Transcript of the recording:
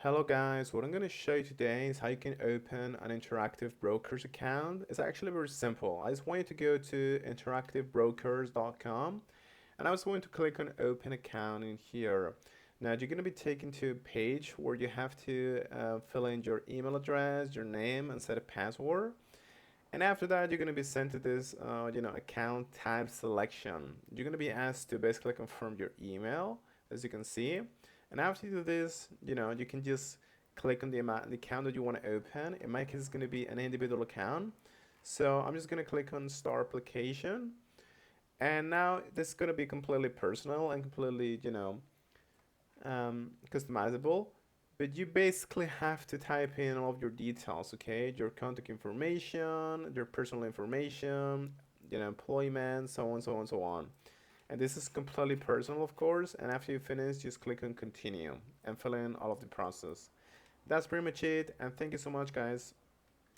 Hello guys, what I'm going to show you today is how you can open an interactive brokers account. It's actually very simple. I just want you to go to interactivebrokers.com and I was going to click on open account in here. Now you're going to be taken to a page where you have to fill in your email address, your name, and set a password. And after that, you're going to be sent to this, account type selection. You're going to be asked to basically confirm your email, as you can see. And after you do this, you can just click on the account that you want to open. In my case, it's going to be an individual account. So I'm just going to click on Start Application. And now this is going to be completely personal and completely, customizable. But you basically have to type in all of your details, okay? Your contact information, your personal information, employment, so on, so on, so on. And this is completely personal, of course. And after you finish, just click on continue and fill in all of the process. That's pretty much it. And thank you so much, guys.